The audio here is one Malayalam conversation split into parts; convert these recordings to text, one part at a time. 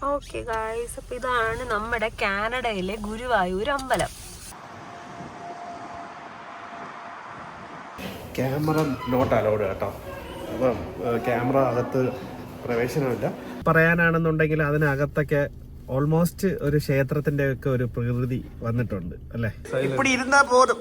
ഓക്കെ ഗായ്സ്, അപ്പൊ ഇതാണ് നമ്മുടെ കാനഡയിലെ ഗുരുവായൂർ അമ്പലം. ക്യാമറ നോട്ട് അലൗഡ് കേട്ടോ. അപ്പം ക്യാമറ അകത്ത് പ്രവേശനമില്ല. പറയാനാണെന്നുണ്ടെങ്കിൽ അതിനകത്തൊക്കെ ഓൾമോസ്റ്റ് ഒരു ക്ഷേത്രത്തിന്റെ ഒക്കെ ഒരു പ്രകൃതി വന്നിട്ടുണ്ട് അല്ലേ. ഇവിടെ ഇരുന്നാ പോതും.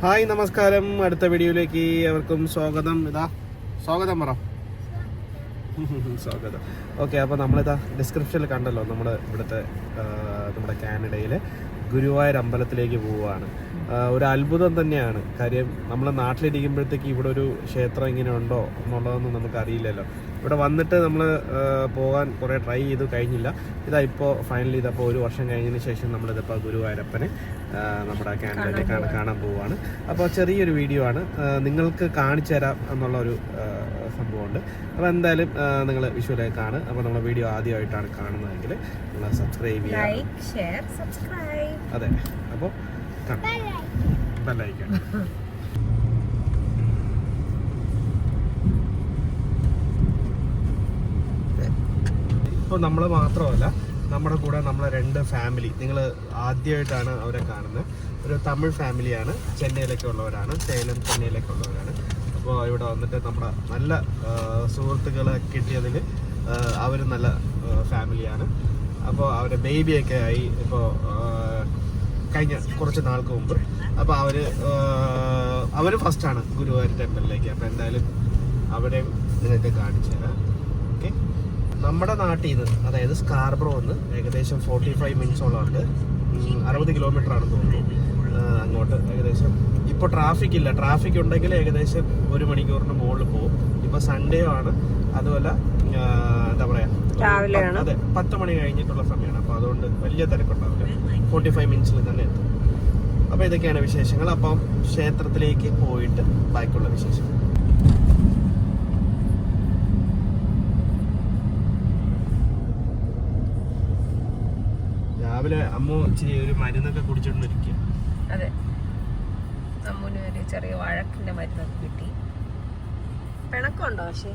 ഹായ്, നമസ്കാരം. അടുത്ത വീഡിയോയിലേക്ക് അവർക്കും സ്വാഗതം. സ്വാഗതം പറ. സ്വാഗതം. ഓക്കെ, അപ്പോൾ നമ്മളിതാ ഡിസ്ക്രിപ്ഷനിൽ കണ്ടല്ലോ നമ്മുടെ നമ്മുടെ കാനഡയിലെ ഗുരുവായൂർ അമ്പലത്തിലേക്ക് പോവുകയാണ്. ഒരു അത്ഭുതം തന്നെയാണ്. കാര്യം നമ്മളെ നാട്ടിലിരിക്കുമ്പോഴത്തേക്ക് ഇവിടെ ഒരു ക്ഷേത്രം ഇങ്ങനെ ഉണ്ടോ എന്നുള്ളതൊന്നും നമുക്കറിയില്ലല്ലോ. ഇവിടെ വന്നിട്ട് നമ്മൾ പോകാൻ കുറേ ട്രൈ ചെയ്തു, കഴിഞ്ഞില്ല. ഇപ്പോൾ ഫൈനലി ഇതപ്പോൾ ഒരു വർഷം കഴിഞ്ഞതിന് ശേഷം നമ്മളിതിപ്പോൾ ഗുരുവായൂരപ്പനെ നമ്മുടെ കാനഡയിലേക്ക് കാണാൻ പോവുകയാണ്. അപ്പോൾ ചെറിയൊരു വീഡിയോ ആണ്, നിങ്ങൾക്ക് കാണിച്ചു തരാം എന്നുള്ളൊരു സംഭവമുണ്ട്. അപ്പോൾ എന്തായാലും നിങ്ങൾ വിഷ്വലായി കാണുക. അപ്പോൾ നമ്മുടെ വീഡിയോ ആദ്യമായിട്ടാണ് കാണുന്നതെങ്കിൽ നിങ്ങൾ സബ്സ്ക്രൈബ് ചെയ്യുക. അതെ, അപ്പോൾ ബെല്ലൈക്കൺ. ഇപ്പോൾ നമ്മൾ മാത്രമല്ല, നമ്മുടെ കൂടെ നമ്മളെ 2 ഫാമിലി, നിങ്ങൾ ആദ്യമായിട്ടാണ് അവരെ കാണുന്നത്. ഒരു തമിഴ് ഫാമിലിയാണ്, ചെന്നൈയിലൊക്കെ ഉള്ളവരാണ്, സേലം ചെന്നൈയിലൊക്കെ ഉള്ളവരാണ്. അപ്പോൾ ഇവിടെ വന്നിട്ട് നമ്മുടെ നല്ല സുഹൃത്തുക്കളെ കിട്ടിയതിൽ അവർ നല്ല ഫാമിലിയാണ്. അപ്പോൾ അവരുടെ ബേബിയൊക്കെ ആയി ഇപ്പോൾ കഴിഞ്ഞ കുറച്ച് നാൾക്ക് മുമ്പ്. അപ്പോൾ അവർ ഫസ്റ്റാണ് ഗുരുവായൂർ ടെമ്പിളിലേക്ക്. അപ്പോൾ എന്തായാലും അവിടെ നിങ്ങൾക്ക് കാണിച്ചു തരാം. ഓക്കെ, നമ്മുടെ നാട്ടിൽ നിന്ന്, അതായത് സ്കാർബ്രോ നിന്ന് ഏകദേശം 45 മിനിറ്റ്സോളം ഉണ്ട്. 60 കിലോമീറ്റർ ആണെന്ന് തോന്നുന്നു അങ്ങോട്ട്. ഏകദേശം ഇപ്പോൾ ട്രാഫിക് ഇല്ല. ട്രാഫിക് ഉണ്ടെങ്കിൽ ഏകദേശം 1 മണിക്കൂറിന് മുകളിൽ പോകും. ഇപ്പോൾ സൺഡേ ആണ്, അതുപോലെ എന്താ പറയുക, അതെ 10 മണി കഴിഞ്ഞിട്ടുള്ള സമയമാണ്. അപ്പോൾ അതുകൊണ്ട് വലിയ തിരക്കുണ്ടാവില്ല. 45 മിനിറ്റ്സിൽ തന്നെ എത്തും. അപ്പോൾ ഇതൊക്കെയാണ് വിശേഷങ്ങൾ. അപ്പം ക്ഷേത്രത്തിലേക്ക് പോയിട്ട് ബാക്കിയുള്ള വിശേഷങ്ങൾ. രാവിലെ അമ്മ ഇച്ചിരി ഒരു മരുന്നൊക്കെ കുടിച്ചോണ്ടിരിക്കുക. അതെ, അമ്മൂന് ഒരു ചെറിയ വഴക്കിന്റെ മരുന്നൊക്കെ കിട്ടി. പിണക്കമുണ്ടോ? പക്ഷേ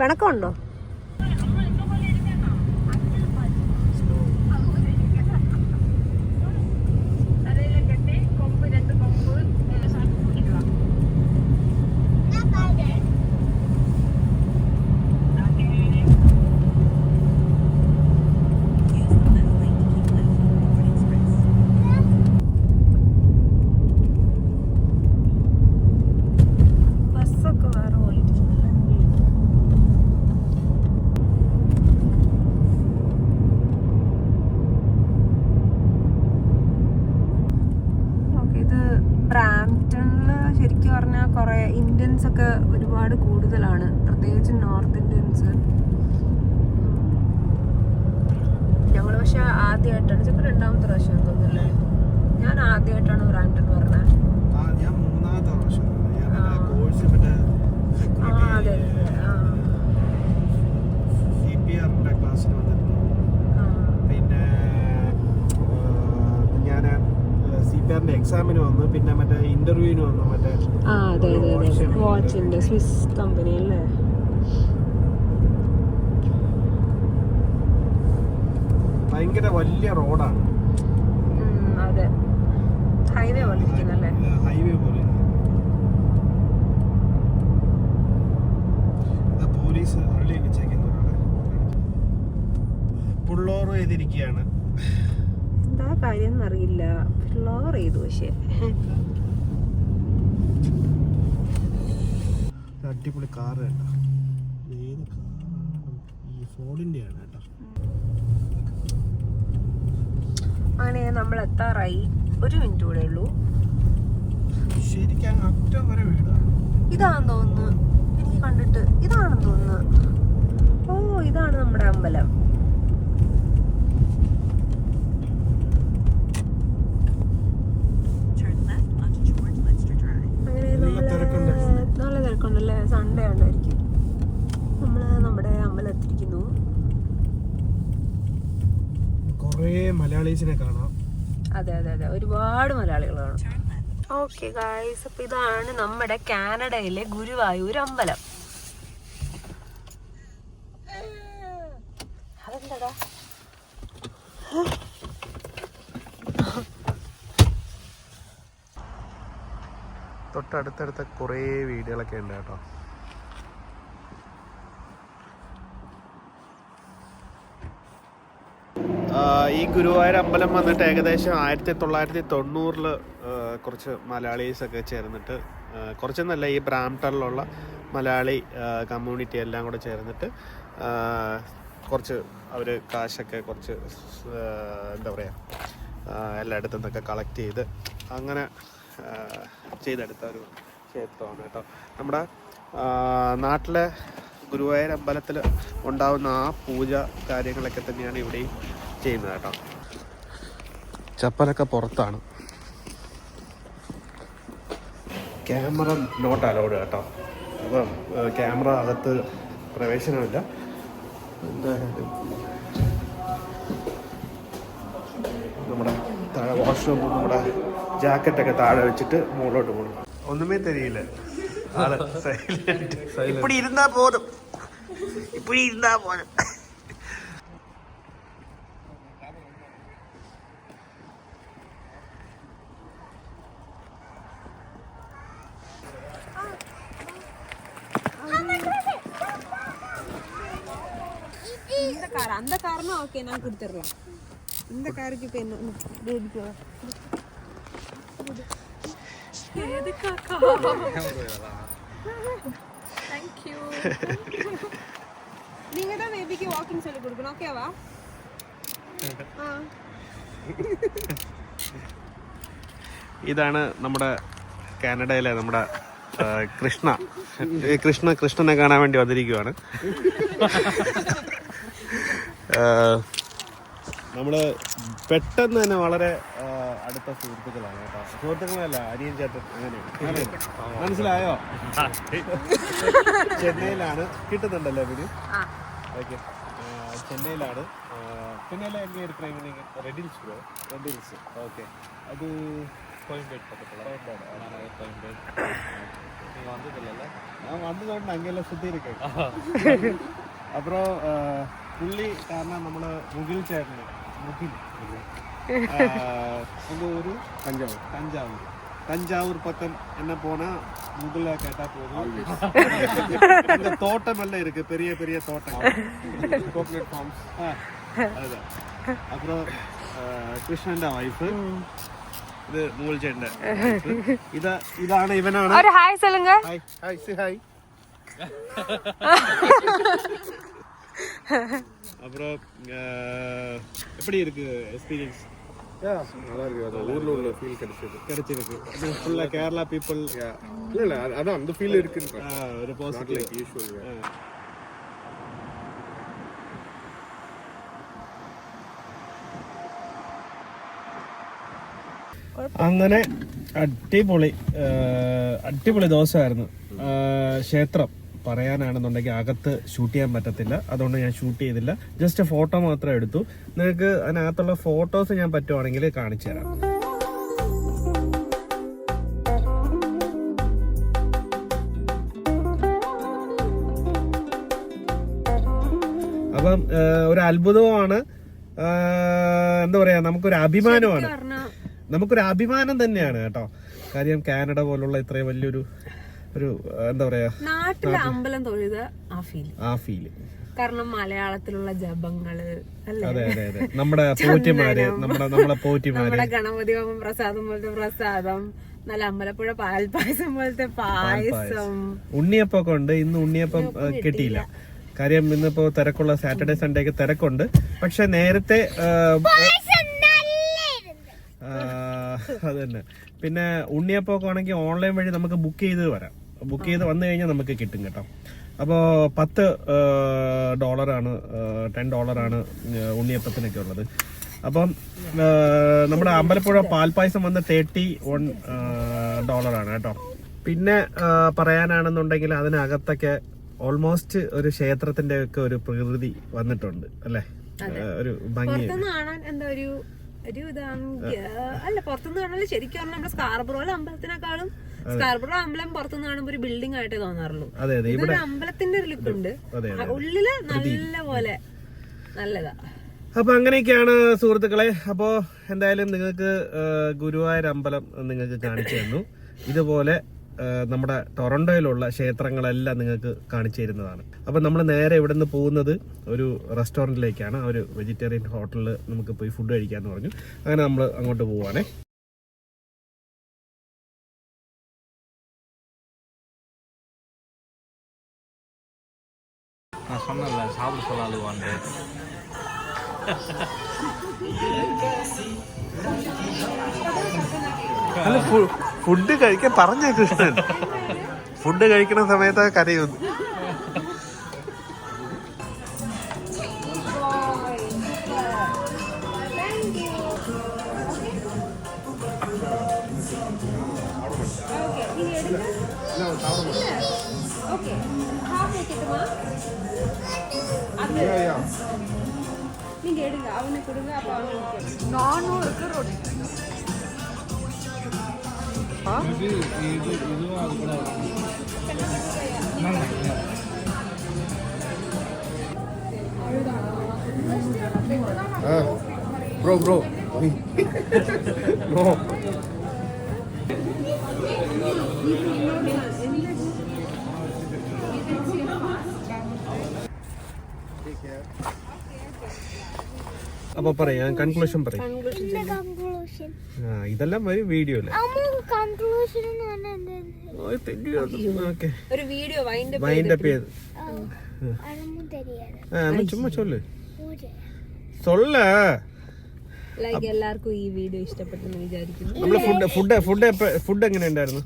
പിണക്കമുണ്ടോ? ബ്രാംപ്ടണില് ശരിക്കും പറഞ്ഞാൽ കുറേ ഇന്ത്യൻസ് ഒക്കെ ഒരുപാട് കൂടുതലാണ്, പ്രത്യേകിച്ച് നോർത്ത് ഇന്ത്യൻസ്. ഞങ്ങൾ പക്ഷെ ആദ്യമായിട്ടാണ്, ചിലപ്പോൾ 2ാമത്തെ പ്രാവശ്യം തോന്നുന്നില്ലേ, ഞാൻ ആദ്യമായിട്ടാണ് ബ്രാംപ്ടൺ പറഞ്ഞത്. അതെ എക്സാമിന് വന്നു, പിന്നെ മറ്റേ ഇന്റർവ്യൂവിന് വന്നു, മറ്റേ വാച്ചിന്റെ സ്വിസ് കമ്പനി അല്ലേ. ഭയങ്കര വലിയ റോഡാണ്. അതെ, ഹൈവേ പോലെ ഇരിക്കുന്നല്ലേ. ഹൈവേ പോലെ പോലീസ് അള്ളി വെച്ചേക്കുന്നവരാണ്. പുള്ളോർ ചെയ്തിരിക്കുകയാണ്. എന്താ കാര്യം എന്നറിയില്ല, ഫ്ലോർ ചെയ്തു. പക്ഷേ അടിപൊളി കാറ് കേട്ടോ. ഏത് കാറാണ്? ഈ ഫോർഡിന്റെ ആണ് കേട്ടോ. അങ്ങനെ നമ്മൾ എത്താറായി. 1 മിനിറ്റ് കൂടെ ഉള്ളൂ. ശരിക്കും അറ്റം വരെ വീടാണ്. ഇതാണെന്ന് തോന്നുന്നു, എനിക്ക് കണ്ടിട്ട് ഇതാണെന്ന് തോന്നുന്നു. ഓ, ഇതാണ് നമ്മുടെ അമ്പലം. നല്ല തിരക്കുണ്ടല്ലേ, സൺഡേ ഉണ്ടായിരിക്കും. നമ്മൾ നമ്മുടെ അമ്പലം എത്തിയിരിക്കുന്നു. കുറേ മലയാളീസിനെ കാണാം. അതെ അതെ അതെ, ഒരുപാട് മലയാളികളാണ്. ഓക്കെ ഗായ്സ്, അപ്പൊ ഇതാണ് നമ്മുടെ കാനഡയിലെ ഗുരുവായൂർ അമ്പലം. അതെന്താ തൊട്ടടുത്തടുത്ത കുറേ വീടുകളൊക്കെ ഉണ്ട് കേട്ടോ. ഈ ഗുരുവായൂർ അമ്പലം വന്നിട്ട് ഏകദേശം 1990 കുറച്ച് മലയാളീസൊക്കെ ചേർന്നിട്ട്, കുറച്ചൊന്നല്ല, ഈ ബ്രാംപ്ടണിലുള്ള മലയാളി കമ്മ്യൂണിറ്റി എല്ലാം കൂടെ ചേർന്നിട്ട് കുറച്ച് അവർ കാശൊക്കെ കുറച്ച് എന്താ പറയുക, എല്ലായിടത്തു നിന്നൊക്കെ കളക്ട് ചെയ്ത് അങ്ങനെ ചെയ്തെടുത്ത ഒരു ക്ഷേത്രമാണ് കേട്ടോ. നമ്മുടെ നാട്ടിലെ ഗുരുവായൂർ അമ്പലത്തിൽ ഉണ്ടാവുന്ന ആ പൂജ കാര്യങ്ങളൊക്കെ തന്നെയാണ് ഇവിടെയും ചെയ്യുന്നത് കേട്ടോ. ചപ്പലൊക്കെ പുറത്താണ്. ക്യാമറ നോട്ട് അലൗഡ് കേട്ടോ. അപ്പം ക്യാമറ അകത്ത് പ്രവേശനമില്ല. എന്തായാലും നമ്മുടെ താഴെ വാഷ്റൂം, നമ്മുടെ ജാക്കറ്റൊക്കെ താഴെ വെച്ചിട്ട് മുകളിലോട്ട് പോകണം. ഒന്നുമേ തെരിയില്ല, ആള് സൈലന്റ്. ഇപ്പടി ഇരുന്നാ പോലും, ഇപ്പടി ഇരുന്നാ പോലും. அந்த காரணம் ஓகே, நான் கொடுத்துடலாம். இந்த காருக்கு இப்போ என்ன எதுக்காக்கா? தேங்க்யூ. நீங்க தான் பேபிக்கு வாக்கிங் சொல்லி கொடுக்கணும், ஓகேவா? ഇതാണ് നമ്മുടെ കാനഡയിലെ നമ്മുടെ കൃഷ്ണനെ കാണാൻ വേണ്ടി വന്നിരിക്കുവാണ്. നമ്മള് പെട്ടെന്ന് തന്നെ വളരെ അടുത്ത സുഹൃത്തുക്കളാണ് കേട്ടോ. സുഹൃത്തുക്കളല്ല, അനിയൻ ചേട്ടൻ, അങ്ങനെയാണ്. മനസ്സിലായോ? ചെന്നൈയിലാണ്. കിട്ടുന്നുണ്ടല്ലോ പിന്നെ? ഓക്കെ, ചെന്നൈയിലാണ്. ചെന്നൈയിലെ എങ്ങനെ എടുക്കണമെങ്കിൽ റെഡിൽസ്. ഓക്കെ, അത് நான் வந்ததோட அங்கெல்லாம் சுற்றி இருக்கேன். அப்புறம் புள்ளி காரணம் நம்மள முகில் சேட்டனு அந்த ஊர் தஞ்சாவூர் பக்கம் என்ன போனா முகில கேட்டா போதும். இந்த தோட்டம் எல்லாம் இருக்கு, பெரிய பெரிய தோட்டம், கோகனட் ஃபார்ம்ஸ். அதுதான். அப்புறம் கிருஷ்ணന്റെ വൈഫ്, ഇത് മൂൽ ചേട്ടന്റെ. ഇതാണ് ഇവനാണ്. ഒരു ഹായ് சொல்லுங்க. Hi say hi. அப்புறம் எப்படி இருக்கு எக்ஸ்பீரியன்ஸ்? நல்லா இருக்கு. அது ஊர்ல உள்ள ஃபீல் கிடைச்சிருக்கு. அது ஃபுல்லா கேரளா பீப்புள். இல்ல அதான் அந்த ஃபீல் இருக்குன்ற ஒரு பாசிட்டிவ் யூசுவல். അങ്ങനെ അടിപൊളി ദിവസമായിരുന്നു. ക്ഷേത്രം പറയാനാണെന്നുണ്ടെങ്കിൽ അകത്ത് ഷൂട്ട് ചെയ്യാൻ പറ്റത്തില്ല, അതുകൊണ്ട് ഞാൻ ഷൂട്ട് ചെയ്തില്ല. ജസ്റ്റ് ഫോട്ടോ മാത്രം എടുത്തു. നിങ്ങൾക്ക് അതിനകത്തുള്ള ഫോട്ടോസ് ഞാൻ പറ്റുവാണെങ്കിൽ കാണിച്ചു തരാം. അപ്പം ഒരു അത്ഭുതമാണ്, എന്താ പറയാ, നമുക്കൊരു അഭിമാനമാണ്. നമുക്കൊരു അഭിമാനം തന്നെയാണ് കേട്ടോ. കാര്യം കാനഡ പോലുള്ള ഇത്രയും വലിയൊരു എന്താ പറയാ, നാട്ടിലെ അമ്പലം തൊഴുത് ആ ഫീല്. കാരണം മലയാളത്തിലുള്ള ജപങ്ങള്, അതെ അതെ അതെ, നമ്മുടെ പോറ്റിമാര്, നമ്മുടെ ഗണപതി ഹോമം പ്രസാദം പോലത്തെ പ്രസാദം, നല്ല അമ്പലപ്പുഴ പാൽപ്പായസം പോലത്തെ പായസം, ഉണ്ണിയപ്പൊക്കെ ഉണ്ട്. ഇന്ന് ഉണ്ണിയപ്പം കിട്ടിയില്ല, കാര്യം ഇന്നിപ്പോ തിരക്കുള്ള സാറ്റർഡേ സൺഡേ ഒക്കെ തിരക്കുണ്ട്. പക്ഷെ നേരത്തെ അത് തന്നെ. പിന്നെ ഉണ്ണിയപ്പൊക്കെ ആണെങ്കിൽ ഓൺലൈൻ വഴി നമുക്ക് ബുക്ക് ചെയ്ത് വരാം. ബുക്ക് ചെയ്ത് വന്നു കഴിഞ്ഞാൽ നമുക്ക് കിട്ടും കേട്ടോ. അപ്പോൾ $10 $10 ഉണ്ണിയപ്പത്തിനൊക്കെ ഉള്ളത്. അപ്പം നമ്മുടെ അമ്പലപ്പുഴ പാൽപ്പായസം വന്ന് $31 കേട്ടോ. പിന്നെ പറയാനാണെന്നുണ്ടെങ്കിൽ അതിനകത്തൊക്കെ ഓൾമോസ്റ്റ് ഒരു ക്ഷേത്രത്തിന്റെ ഒക്കെ ഒരു പ്രകൃതി വന്നിട്ടുണ്ട് അല്ലേ. ഒരു ഭംഗി. പുറത്തുനിന്ന് കാണാൻ എന്താ ഒരു അല്ല, പുറത്തുനിന്ന് കാണാൻ ശരിക്കും പറഞ്ഞാൽ നമ്മുടെ സ്കാർബറോ അമ്പലത്തിനെക്കാളും സ്കാർബറോ അമ്പലം പുറത്തുനിന്ന് കാണുമ്പോൾ ഒരു ബിൽഡിംഗ് ആയിട്ടേ തോന്നാറുള്ളൂ. ഇതൊരു അമ്പലത്തിന്റെ ഒരു ലുക്ക് ഉണ്ട്, ഉള്ളില് നല്ല പോലെ നല്ലതാ. അപ്പൊ അങ്ങനെയൊക്കെയാണ് സുഹൃത്തുക്കളെ. അപ്പോ എന്തായാലും നിങ്ങൾക്ക് ഗുരുവായൂർ അമ്പലം നിങ്ങൾക്ക് കാണിച്ചു തന്നു. ഇതുപോലെ നമ്മുടെ ടൊറന്റോയിലുള്ള ക്ഷേത്രങ്ങളെല്ലാം നിങ്ങൾക്ക് കാണിച്ചു തരുന്നതാണ്. അപ്പം നമ്മൾ നേരെ ഇവിടെ നിന്ന് പോകുന്നത് ഒരു റെസ്റ്റോറൻറ്റിലേക്കാണ്. ഒരു വെജിറ്റേറിയൻ ഹോട്ടലിൽ നമുക്ക് പോയി ഫുഡ് കഴിക്കാമെന്ന് പറഞ്ഞു. അങ്ങനെ നമ്മൾ അങ്ങോട്ട് പോവുകയാണേ. അല്ല, ഫുഡ് കഴിക്കാൻ പറഞ്ഞ കൃഷ്ണൻ ഫുഡ് കഴിക്കുന്ന സമയത്ത് കരയുന്നു. நீங்க எடுங்க, அவனுக்கு கொடுங்க, அப்ப அவனுக்கு நானும் இருக்கு ரொட்டி. Bro. No. അപ്പൊ പറയാം, കൺക്ലൂഷൻ പറയാം. ഇതെല്ലാം വരും വീഡിയോ അല്ലേ. ഒരു വീഡിയോ വൈൻഡപ്പ് ചെയ്ത് ചുമ്മാ ചൊല്ല്. ലൈക്ക് എല്ലാവർക്കും ഈ വീഡിയോ ഇഷ്ടപ്പെട്ടെന്ന് വിചാരിക്കുന്നു. നമ്മള് ഫുഡ് എങ്ങനെ ഉണ്ടായിരുന്നു?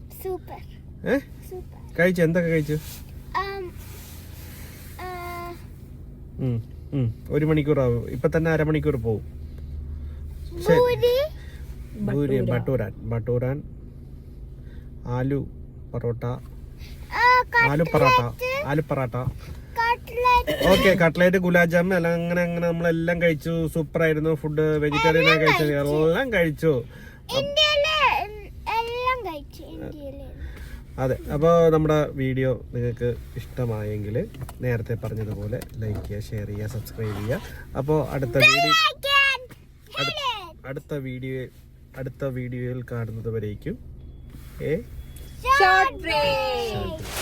കഴിച്ചു? എന്തൊക്കെ കഴിച്ചു? 1 മണിക്കൂറാവും. ഇപ്പൊ തന്നെ 1/2 മണിക്കൂർ പോവും. ഭൂരി, ബട്ടൂരാൻ, ആലു പൊറോട്ട, ആലു പറാട്ട, ഓക്കെ, കട്ട്ലേറ്റ്, ഗുലാബ് ജാമുൻ എല്ലാം അങ്ങനെ നമ്മളെല്ലാം കഴിച്ചു. സൂപ്പർ ആയിരുന്നു ഫുഡ്. വെജിറ്റേറിയൻ കഴിച്ചത് എല്ലാം കഴിച്ചു. അതെ. അപ്പോൾ നമ്മുടെ വീഡിയോ നിങ്ങൾക്ക് ഇഷ്ടമായെങ്കിൽ നേരത്തെ പറഞ്ഞതുപോലെ ലൈക്ക് ചെയ്യുക, ഷെയർ ചെയ്യുക, സബ്സ്ക്രൈബ് ചെയ്യുക. അപ്പോൾ അടുത്ത വീഡിയോയിൽ കാണുന്നത് വരേക്കും ഷോർട്ട് ബ്രേക്ക്.